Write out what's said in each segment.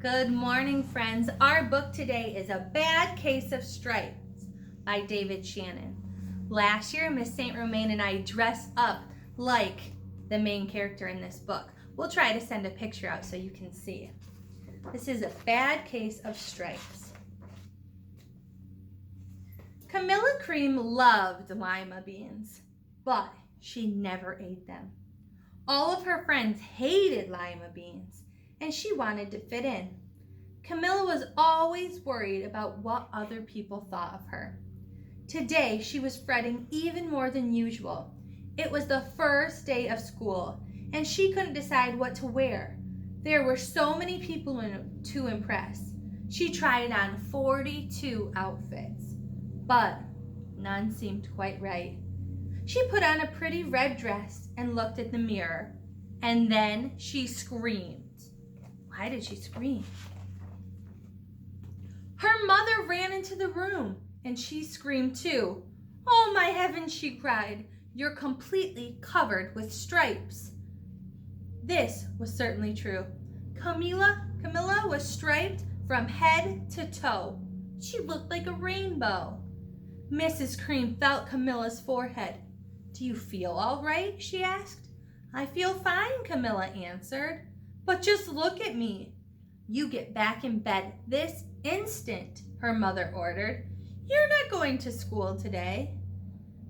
Good morning, friends. Our book today is A Bad Case of Stripes by David Shannon. Last year, Miss St. Romaine and I dressed up like the main character in this book. We'll try to send a picture out so you can see it. This is A Bad Case of Stripes. Camilla Cream loved lima beans, but she never ate them. All of her friends hated lima beans, and she wanted to fit in. Camilla was always worried about what other people thought of her. Today, she was fretting even more than usual. It was the first day of school, and she couldn't decide what to wear. There were so many people to impress. She tried on 42 outfits, but none seemed quite right. She put on a pretty red dress and looked at the mirror, and then she screamed. Why did she scream? Her mother ran into the room, and she screamed too. "Oh my heavens," she cried, "you're completely covered with stripes." This was certainly true. Camilla was striped from head to toe. She looked like a rainbow. Mrs. Cream felt Camilla's forehead. "Do you feel all right?" she asked. "I feel fine," Camilla answered. "But just look at me." "You get back in bed this instant," her mother ordered. "You're not going to school today."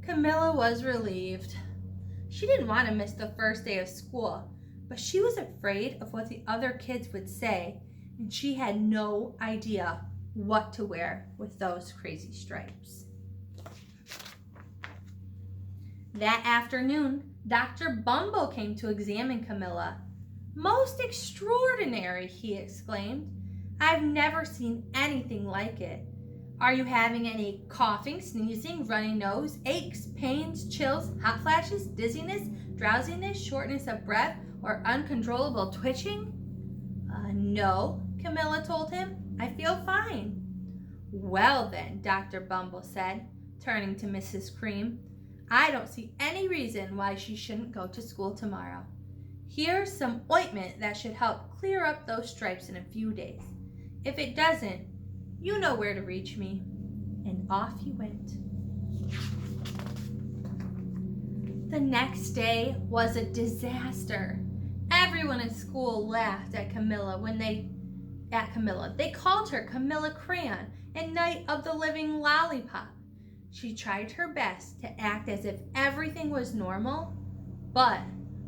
Camilla was relieved. She didn't want to miss the first day of school, but she was afraid of what the other kids would say, and she had no idea what to wear with those crazy stripes. That afternoon, Dr. Bumble came to examine Camilla. "Most extraordinary," he exclaimed. "I've never seen anything like it. Are you having any coughing, sneezing, runny nose, aches, pains, chills, hot flashes, dizziness, drowsiness, shortness of breath, or uncontrollable twitching?" No, Camilla told him. "I feel fine." "Well then," Dr. Bumble said, turning to Mrs. Cream, "I don't see any reason why she shouldn't go to school tomorrow. Here's some ointment that should help clear up those stripes in a few days. If it doesn't, you know where to reach me." And off he went. The next day was a disaster. Everyone in school laughed at Camilla They called her Camilla Crayon and Night of the Living Lollipop. She tried her best to act as if everything was normal, but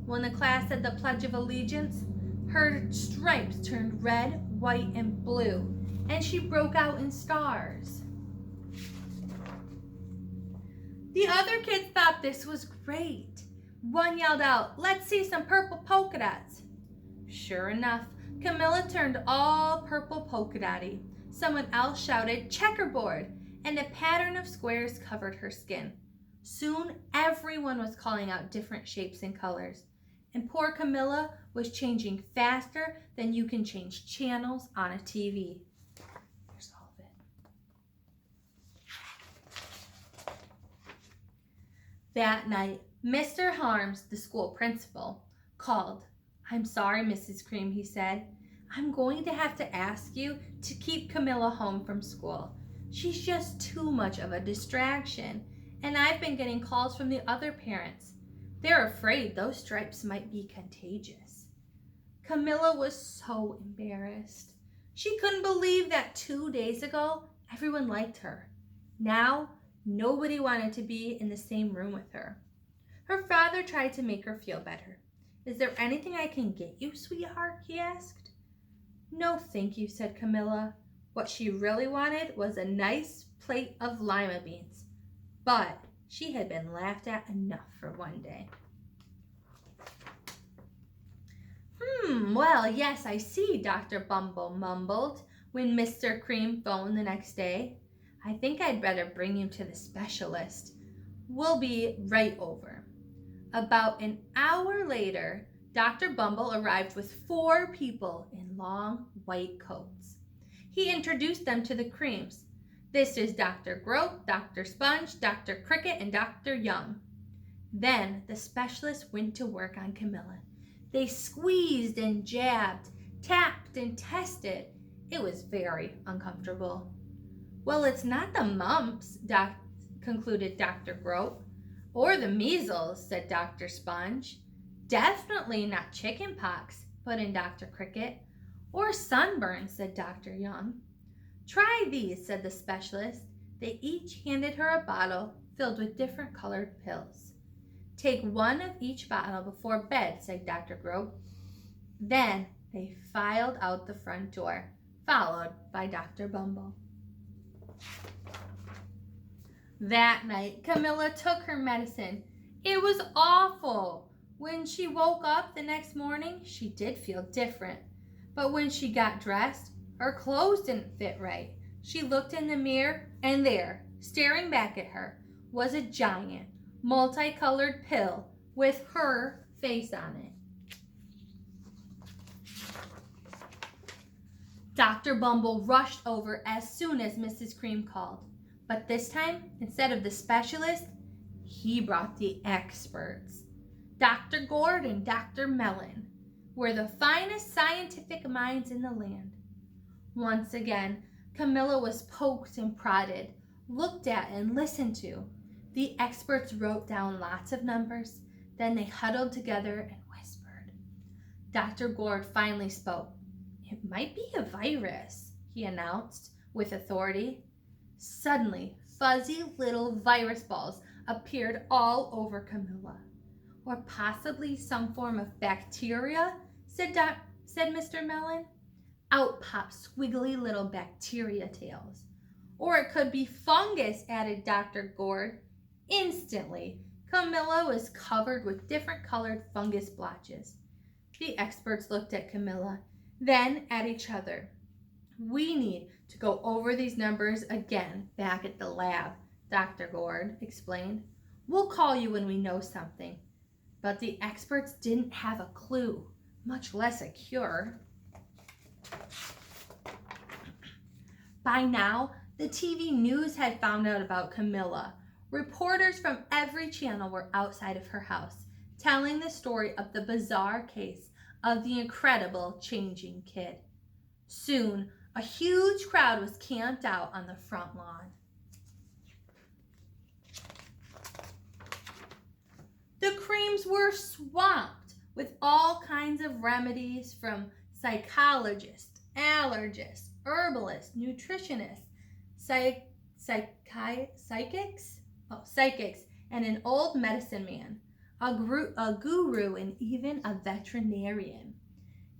when the class said the Pledge of Allegiance, her stripes turned red, white, and blue, and she broke out in stars. The other kids thought this was great. One yelled out, "Let's see some purple polka dots." Sure enough, Camilla turned all purple polka dotty. Someone else shouted, "Checkerboard," and a pattern of squares covered her skin. Soon, everyone was calling out different shapes and colors, and poor Camilla was changing faster than you can change channels on a TV. There's all of it. That night, Mr. Harms, the school principal, called. "I'm sorry, Mrs. Cream," he said. "I'm going to have to ask you to keep Camilla home from school. She's just too much of a distraction, and I've been getting calls from the other parents. They're afraid those stripes might be contagious." Camilla was so embarrassed. She couldn't believe that 2 days ago, everyone liked her. Now, nobody wanted to be in the same room with her. Her father tried to make her feel better. "Is there anything I can get you, sweetheart?" he asked. "No, thank you," said Camilla. What she really wanted was a nice plate of lima beans, but she had been laughed at enough for one day. Well, yes, I see," Dr. Bumble mumbled when Mr. Cream phoned the next day. "I think I'd better bring you to the specialist. We'll be right over." About an hour later, Dr. Bumble arrived with 4 people in long white coats. He introduced them to the Creams. "This is Dr. Grope, Dr. Sponge, Dr. Cricket, and Dr. Young." Then the specialist went to work on Camilla. They squeezed and jabbed, tapped and tested. It was very uncomfortable. Well, it's not the mumps, concluded Dr. Grope. Or the measles, said Dr. Sponge. Definitely not chicken pox, put in Dr. Cricket. Or sunburn, said Dr. Young. Try these, said the specialist. They each handed her a bottle filled with different colored pills. Take one of each bottle before bed, said Dr. Grope. Then they filed out the front door, followed by Dr. Bumble. That night, Camilla took her medicine. It was awful. When she woke up the next morning, she did feel different. But when she got dressed, her clothes didn't fit right. She looked in the mirror, and there, staring back at her, was a giant, multicolored pill with her face on it. Dr. Bumble rushed over as soon as Mrs. Cream called. But this time, instead of the specialist, he brought the experts. Dr. Gourd and Dr. Mellon were the finest scientific minds in the land. Once again, Camilla was poked and prodded, looked at and listened to. The experts wrote down lots of numbers, then they huddled together and whispered. Dr. Gourd finally spoke. It might be a virus, he announced with authority. Suddenly, fuzzy little virus balls appeared all over Camilla. Or possibly some form of bacteria, said Mr. Mellon. Out popped squiggly little bacteria tails. Or it could be fungus, added Dr. Gourd. Instantly, Camilla was covered with different colored fungus blotches. The experts looked at Camilla, then at each other. We need to go over these numbers again back at the lab, Dr. Gourd explained. We'll call you when we know something. But the experts didn't have a clue, much less a cure. By now, the TV news had found out about Camilla. Reporters from every channel were outside of her house, telling the story of the bizarre case of the incredible changing kid. Soon, a huge crowd was camped out on the front lawn. The Creams were swamped with all kinds of remedies from psychologists, allergists, herbalists, nutritionists, psychics, and an old medicine man, a guru, and even a veterinarian.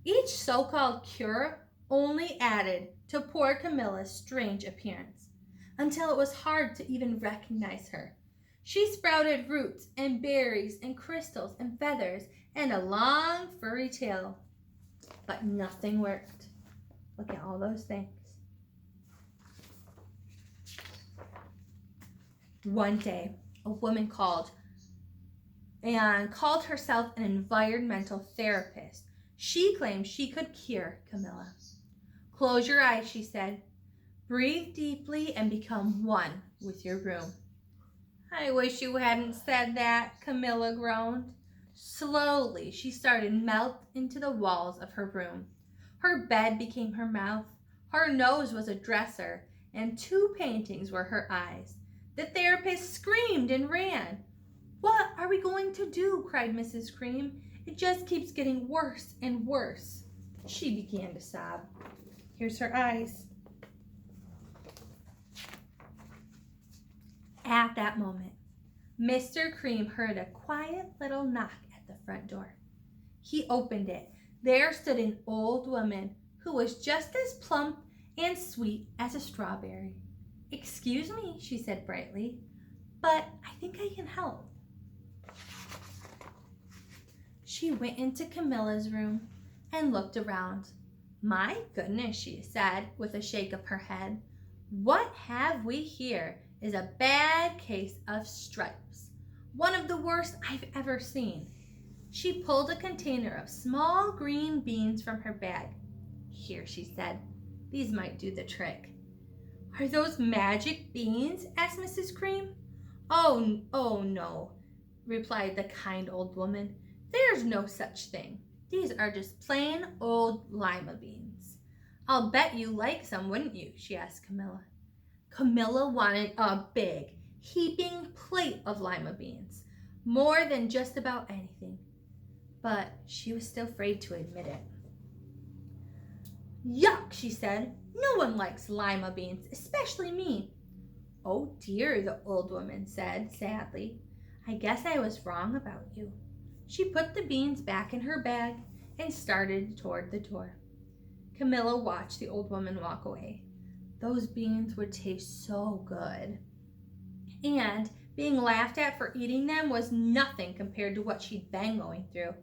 Each so-called cure only added to poor Camilla's strange appearance, until it was hard to even recognize her. She sprouted roots and berries and crystals and feathers and a long furry tail, but nothing worked. Look at all those things. One day, a woman called herself an environmental therapist. She claimed she could cure Camilla. Close your eyes, she said. Breathe deeply and become one with your room. I wish you hadn't said that, Camilla groaned. Slowly, she started to melt into the walls of her room. Her bed became her mouth. Her nose was a dresser, and 2 paintings were her eyes. The therapist screamed and ran. What are we going to do? Cried Mrs. Cream. It just keeps getting worse and worse. She began to sob. Here's her eyes. At that moment, Mr. Cream heard a quiet little knock at the front door. He opened it. There stood an old woman who was just as plump and sweet as a strawberry. Excuse me, she said brightly, but I think I can help. She went into Camilla's room and looked around. My goodness, she said with a shake of her head. What have we here is a bad case of stripes. One of the worst I've ever seen. She pulled a container of small green beans from her bag. Here, she said, these might do the trick. Are those magic beans? Asked Mrs. Cream. Oh no, replied the kind old woman. There's no such thing. These are just plain old lima beans. I'll bet you like some, wouldn't you? She asked Camilla. Camilla wanted a big, heaping plate of lima beans, more than just about anything, but she was still afraid to admit it. Yuck, she said. No one likes lima beans, especially me. Oh dear, the old woman said sadly. I guess I was wrong about you. She put the beans back in her bag and started toward the door. Camilla watched the old woman walk away. Those beans would taste so good. And being laughed at for eating them was nothing compared to what she'd been going through.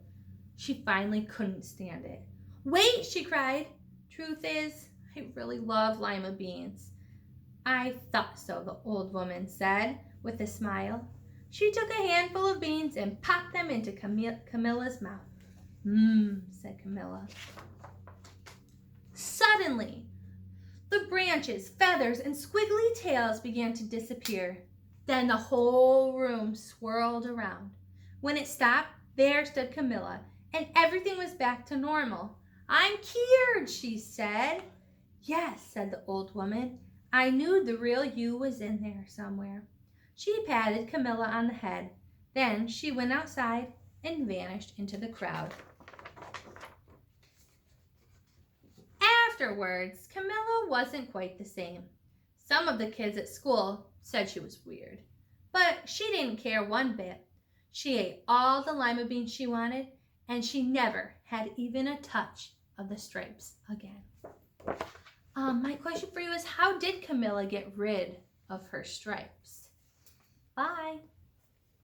She finally couldn't stand it. Wait, she cried. Truth is, I really love lima beans. I thought so, the old woman said with a smile. She took a handful of beans and popped them into Camilla's mouth. Said Camilla. Suddenly, the branches, feathers, and squiggly tails began to disappear. Then the whole room swirled around. When it stopped, there stood Camilla, and everything was back to normal. I'm cured, she said. Yes, said the old woman. I knew the real you was in there somewhere. She patted Camilla on the head. Then she went outside and vanished into the crowd. Afterwards, Camilla wasn't quite the same. Some of the kids at school said she was weird, but she didn't care one bit. She ate all the lima beans she wanted, and she never had even a touch of the stripes again. My question for you is, how did Camilla get rid of her stripes? Bye.